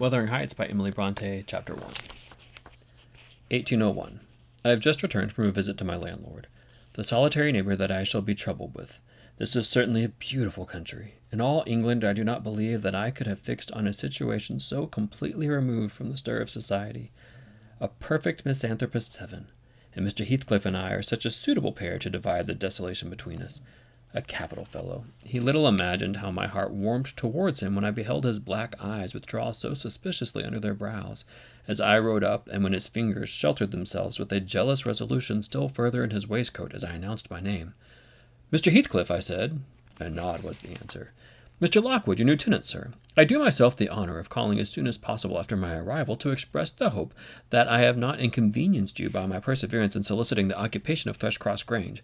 Wuthering Heights by Emily Bronte, Chapter 1. 1801. I have just returned from a visit to my landlord, the solitary neighbor that I shall be troubled with. This is certainly a beautiful country. In all England I do not believe that I could have fixed on a situation so completely removed from the stir of society. A perfect misanthropist's heaven, and Mr. Heathcliff and I are such a suitable pair to divide the desolation between us. A capital fellow. He little imagined how my heart warmed towards him when I beheld his black eyes withdraw so suspiciously under their brows, as I rode up, and when his fingers sheltered themselves with a jealous resolution still further in his waistcoat as I announced my name. "Mr. Heathcliff," I said. A nod was the answer. "Mr. Lockwood, your new tenant, sir. I do myself the honor of calling as soon as possible after my arrival to express the hope that I have not inconvenienced you by my perseverance in soliciting the occupation of Thrushcross Grange.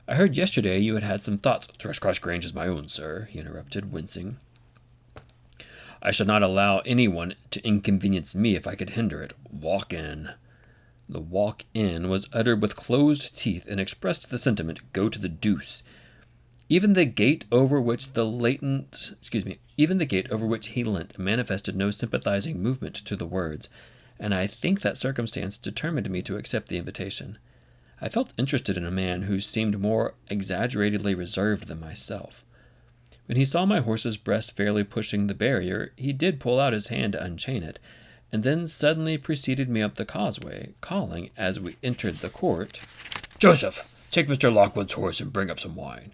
I heard yesterday you had some thoughts—" "Thrushcross Grange is my own, sir," he interrupted, wincing. "I shall not allow anyone to inconvenience me if I could hinder it. Walk in." The walk in was uttered with closed teeth and expressed the sentiment, "Go to the deuce." Even the gate over which he leant manifested no sympathizing movement to the words, and I think that circumstance determined me to accept the invitation. I felt interested in a man who seemed more exaggeratedly reserved than myself. When he saw my horse's breast fairly pushing the barrier, he did pull out his hand to unchain it, and then suddenly preceded me up the causeway, calling, as we entered the court, "Joseph, take Mr. Lockwood's horse and bring up some wine."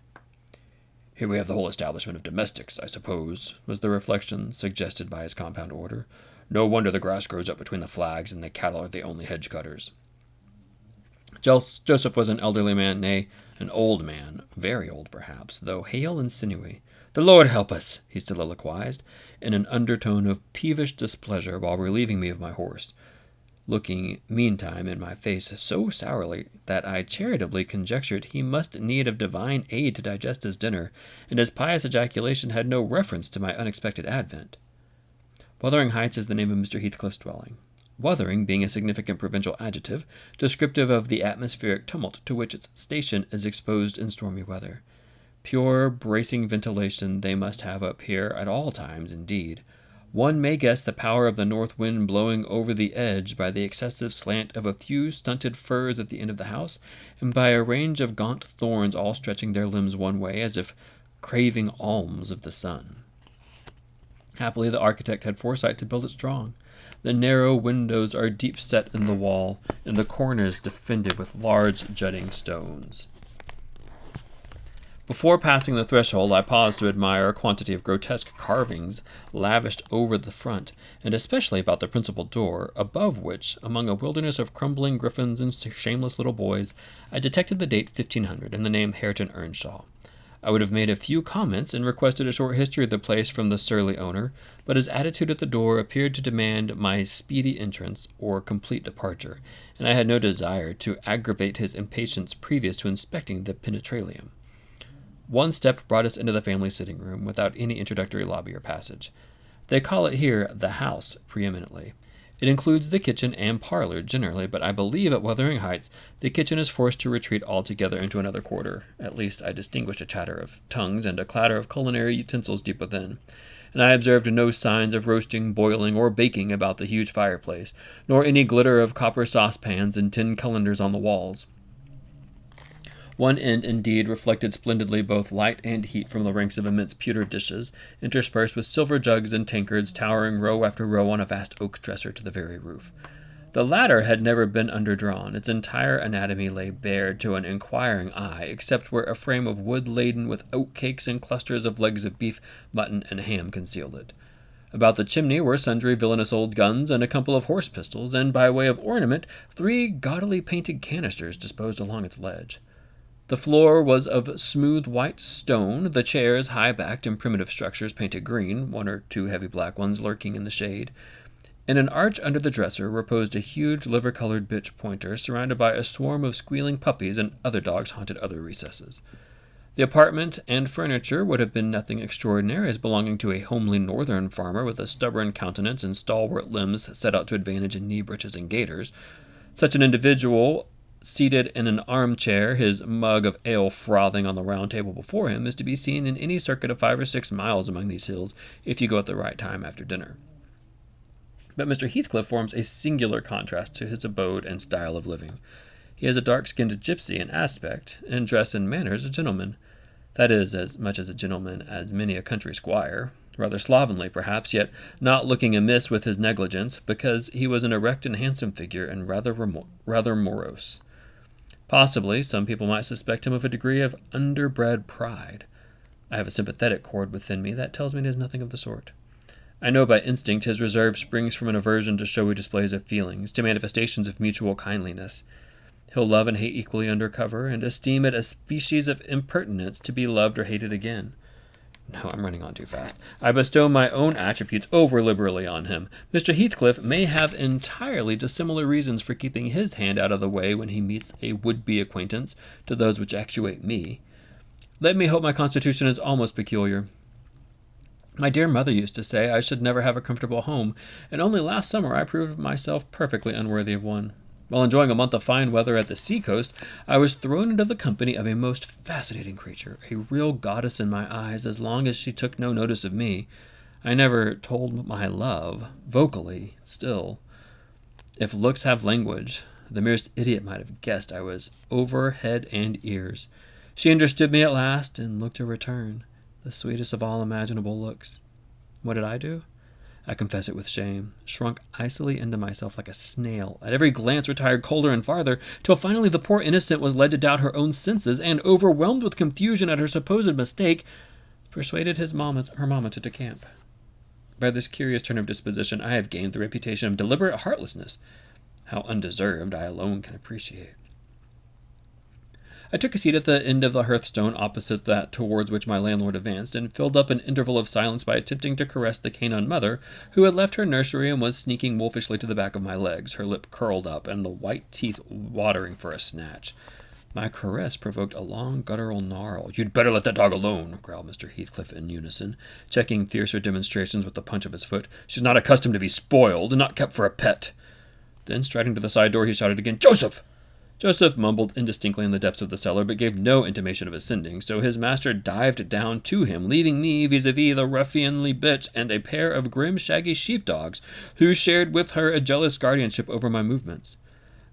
"Here we have the whole establishment of domestics, I suppose," was the reflection suggested by his compound order. "No wonder the grass grows up between the flags, and the cattle are the only hedge cutters." Joseph was an elderly man, nay, an old man, very old perhaps, though hale and sinewy. "The Lord help us," he soliloquized, in an undertone of peevish displeasure while relieving me of my horse, looking meantime in my face so sourly that I charitably conjectured he must need of divine aid to digest his dinner, and his pious ejaculation had no reference to my unexpected advent. Wuthering Heights is the name of Mr. Heathcliff's dwelling. Wuthering being a significant provincial adjective, descriptive of the atmospheric tumult to which its station is exposed in stormy weather. Pure, bracing ventilation they must have up here at all times, indeed. One may guess the power of the north wind blowing over the edge by the excessive slant of a few stunted firs at the end of the house, and by a range of gaunt thorns all stretching their limbs one way, as if craving alms of the sun. Happily the architect had foresight to build it strong. The narrow windows are deep set in the wall, and the corners defended with large jutting stones. Before passing the threshold, I paused to admire a quantity of grotesque carvings lavished over the front, and especially about the principal door, above which, among a wilderness of crumbling griffins and shameless little boys, I detected the date 1500 and the name Hareton Earnshaw. I would have made a few comments and requested a short history of the place from the surly owner, but his attitude at the door appeared to demand my speedy entrance or complete departure, and I had no desire to aggravate his impatience previous to inspecting the penetralium. One step brought us into the family sitting room without any introductory lobby or passage. They call it here the house preeminently. It includes the kitchen and parlor generally, but I believe at Wuthering Heights the kitchen is forced to retreat altogether into another quarter. At least I distinguished a chatter of tongues and a clatter of culinary utensils deep within, and I observed no signs of roasting, boiling, or baking about the huge fireplace, nor any glitter of copper saucepans and tin calendars on the walls. One end, indeed, reflected splendidly both light and heat from the ranks of immense pewter dishes, interspersed with silver jugs and tankards towering row after row on a vast oak dresser to the very roof. The latter had never been underdrawn. Its entire anatomy lay bare to an inquiring eye, except where a frame of wood laden with oat cakes and clusters of legs of beef, mutton, and ham concealed it. About the chimney were sundry villainous old guns and a couple of horse pistols, and by way of ornament 3 gaudily painted canisters disposed along its ledge. The floor was of smooth white stone, the chairs high-backed and primitive structures painted green, 1 or 2 heavy black ones lurking in the shade. In an arch under the dresser reposed a huge liver-colored bitch pointer, surrounded by a swarm of squealing puppies, and other dogs haunted other recesses. The apartment and furniture would have been nothing extraordinary, as belonging to a homely northern farmer with a stubborn countenance and stalwart limbs set out to advantage in knee breeches and gaiters. Such an individual, seated in an armchair, his mug of ale frothing on the round table before him, is to be seen in any circuit of 5 or 6 miles among these hills, if you go at the right time after dinner. But Mr. Heathcliff forms a singular contrast to his abode and style of living. He is a dark-skinned gypsy in aspect, and dress and manners a gentleman. That is, as much as a gentleman as many a country squire, rather slovenly perhaps, yet not looking amiss with his negligence, because he was an erect and handsome figure, and rather morose. Possibly, some people might suspect him of a degree of underbred pride. I have a sympathetic chord within me that tells me it is nothing of the sort. I know by instinct his reserve springs from an aversion to showy displays of feelings, to manifestations of mutual kindliness. He'll love and hate equally under cover, and esteem it a species of impertinence to be loved or hated again. No, I'm running on too fast. I bestow my own attributes over liberally on him. Mr. Heathcliff may have entirely dissimilar reasons for keeping his hand out of the way when he meets a would-be acquaintance to those which actuate me. Let me hope my constitution is almost peculiar. My dear mother used to say I should never have a comfortable home, and only last summer I proved myself perfectly unworthy of one. While enjoying a month of fine weather at the sea-coast, I was thrown into the company of a most fascinating creature, a real goddess in my eyes as long as she took no notice of me. I never told my love, vocally, still. If looks have language, the merest idiot might have guessed I was over head and ears. She understood me at last, and looked a return, the sweetest of all imaginable looks. What did I do? I confess it with shame, shrunk icily into myself like a snail, at every glance retired colder and farther, till finally the poor innocent was led to doubt her own senses, and, overwhelmed with confusion at her supposed mistake, persuaded her mamma to decamp. By this curious turn of disposition, I have gained the reputation of deliberate heartlessness, how undeserved I alone can appreciate. I took a seat at the end of the hearthstone opposite that towards which my landlord advanced, and filled up an interval of silence by attempting to caress the canine mother, who had left her nursery and was sneaking wolfishly to the back of my legs, her lip curled up, and the white teeth watering for a snatch. My caress provoked a long guttural gnarl. "You'd better let that dog alone," growled Mr. Heathcliff in unison, checking fiercer demonstrations with the punch of his foot. "She's not accustomed to be spoiled, and not kept for a pet." Then, striding to the side door, he shouted again, "Joseph!" Joseph mumbled indistinctly in the depths of the cellar, but gave no intimation of ascending, so his master dived down to him, leaving me vis-a-vis the ruffianly bitch and a pair of grim, shaggy sheepdogs, who shared with her a jealous guardianship over my movements.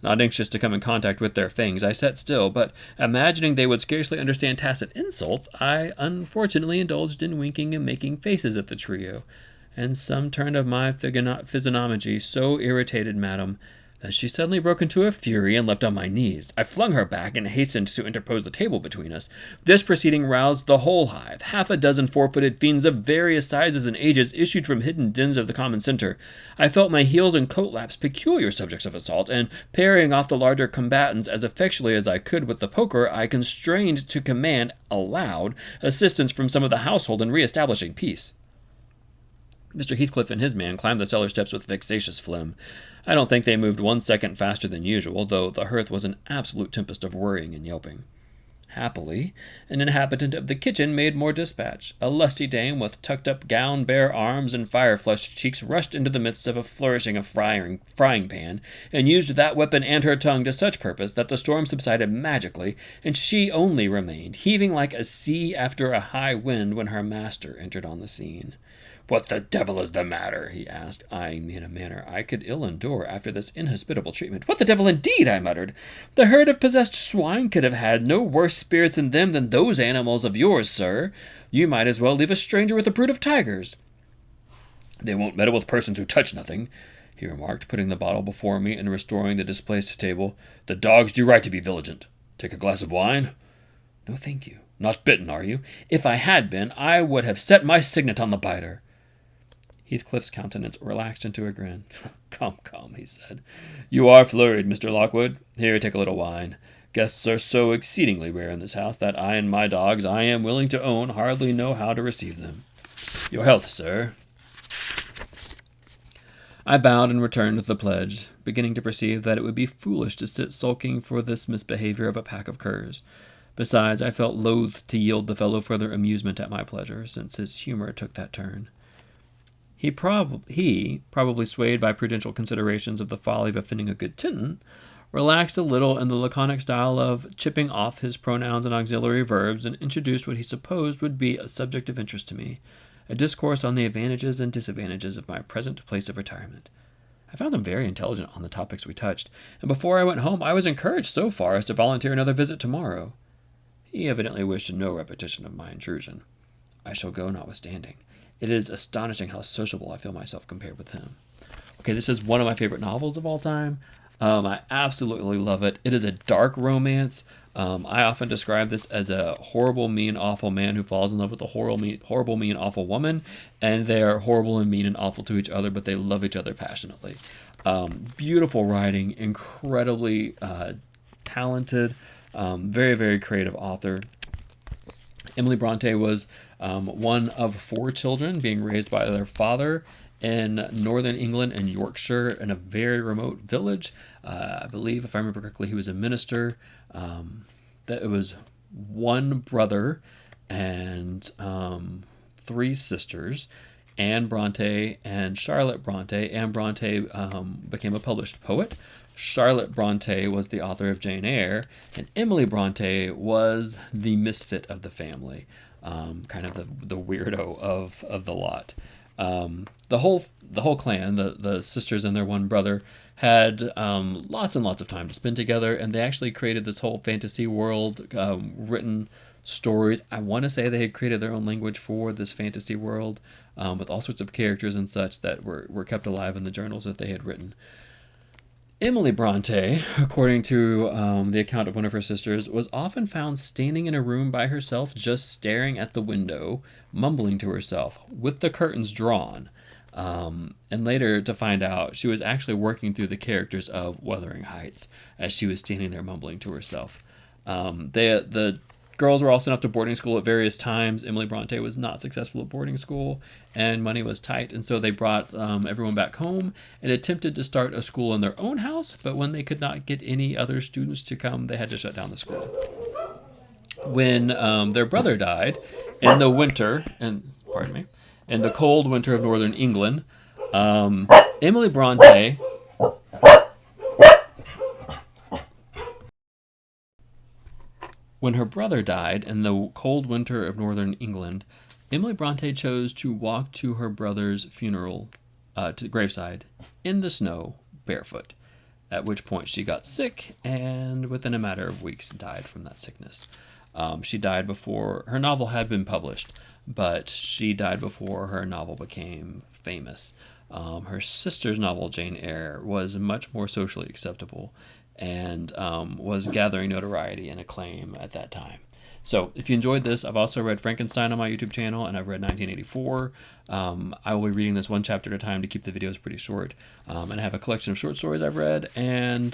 Not anxious to come in contact with their fangs, I sat still, but imagining they would scarcely understand tacit insults, I unfortunately indulged in winking and making faces at the trio, and some turn of my physiognomy so irritated madam that she suddenly broke into a fury and leapt on my knees. I flung her back and hastened to interpose the table between us. This proceeding roused the whole hive. Half a dozen four-footed fiends of various sizes and ages issued from hidden dens of the common center. I felt my heels and coat laps peculiar subjects of assault, and parrying off the larger combatants as effectually as I could with the poker, I constrained to command, aloud, assistance from some of the household in re-establishing peace. Mr. Heathcliff and his man climbed the cellar steps with vexatious phlegm. I don't think they moved 1 second faster than usual, though the hearth was an absolute tempest of worrying and yelping. Happily, an inhabitant of the kitchen made more dispatch. A lusty dame with tucked-up gown, bare arms, and fire-flushed cheeks rushed into the midst of a flourishing frying pan, and used that weapon and her tongue to such purpose that the storm subsided magically, and she only remained, heaving like a sea after a high wind, when her master entered on the scene. "What the devil is the matter?" he asked, eyeing me in a manner I could ill endure after this inhospitable treatment. "What the devil, indeed?" I muttered. "The herd of possessed swine could have had no worse spirits in them than those animals of yours, sir. You might as well leave a stranger with a brood of tigers." "They won't meddle with persons who touch nothing," he remarked, putting the bottle before me and restoring the displaced table. "The dogs do right to be vigilant. Take a glass of wine?" "No, thank you." "Not bitten, are you? If I had been, I would have set my signet on the biter." Heathcliff's countenance relaxed into a grin. Come, he said. "You are flurried, Mr. Lockwood. Here, take a little wine. Guests are so exceedingly rare in this house that I and my dogs, I am willing to own, hardly know how to receive them. Your health, sir." I bowed and returned with the pledge, beginning to perceive that it would be foolish to sit sulking for this misbehavior of a pack of curs. Besides, I felt loath to yield the fellow further amusement at my pleasure, since his humor took that turn. He, probably swayed by prudential considerations of the folly of offending a good tenant, relaxed a little in the laconic style of chipping off his pronouns and auxiliary verbs, and introduced what he supposed would be a subject of interest to me, a discourse on the advantages and disadvantages of my present place of retirement. I found him very intelligent on the topics we touched, and before I went home I was encouraged so far as to volunteer another visit tomorrow. He evidently wished no repetition of my intrusion. I shall go notwithstanding. It is astonishing how sociable I feel myself compared with him. Okay, this is one of my favorite novels of all time. I absolutely love it. It is a dark romance. I often describe this as a horrible, mean, awful man who falls in love with a horrible, mean, awful woman, and they are horrible and mean and awful to each other, but they love each other passionately. Beautiful writing, incredibly talented, very, very creative author. Emily Bronte was one of 4 children being raised by their father in northern England and Yorkshire in a very remote village. I believe, if I remember correctly, he was a minister. That it was one brother and 3 sisters, Anne Bronte and Charlotte Bronte. Anne Bronte became a published poet. Charlotte Bronte was the author of Jane Eyre, and Emily Bronte was the misfit of the family, kind of the weirdo of the lot. The whole clan, the sisters and their one brother, had lots and lots of time to spend together, and they actually created this whole fantasy world, written stories. I want to say they had created their own language for this fantasy world, with all sorts of characters and such that were kept alive in the journals that they had written. Emily Bronte, according to the account of one of her sisters, was often found standing in a room by herself, just staring at the window, mumbling to herself, with the curtains drawn. And later to find out she was actually working through the characters of Wuthering Heights as she was standing there mumbling to herself. The girls were also sent off to boarding school at various times. Emily Bronte was not successful at boarding school, and money was tight, and so they brought everyone back home and attempted to start a school in their own house, but when they could not get any other students to come, they had to shut down the school. When their brother died in the winter, in the cold winter of northern England, Emily Bronte When her brother died in the cold winter of northern England, Emily Bronte chose to walk to her brother's funeral, to the graveside, in the snow, barefoot, at which point she got sick and within a matter of weeks died from that sickness. She died before her novel had been published, but she died before her novel became famous. Her sister's novel, Jane Eyre, was much more socially acceptable and was gathering notoriety and acclaim at that time. So if you enjoyed this, I've also read Frankenstein on my YouTube channel, and I've read 1984. I will be reading this one chapter at a time to keep the videos pretty short. And I have a collection of short stories I've read and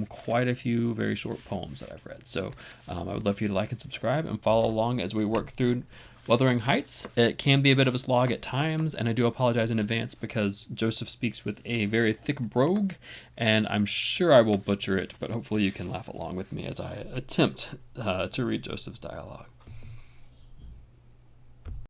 quite a few very short poems that I've read. So I would love for you to like and subscribe and follow along as we work through Wuthering Heights. It can be a bit of a slog at times, and I do apologize in advance because Joseph speaks with a very thick brogue, and I'm sure I will butcher it, but hopefully you can laugh along with me as I attempt to read Joseph's dialogue.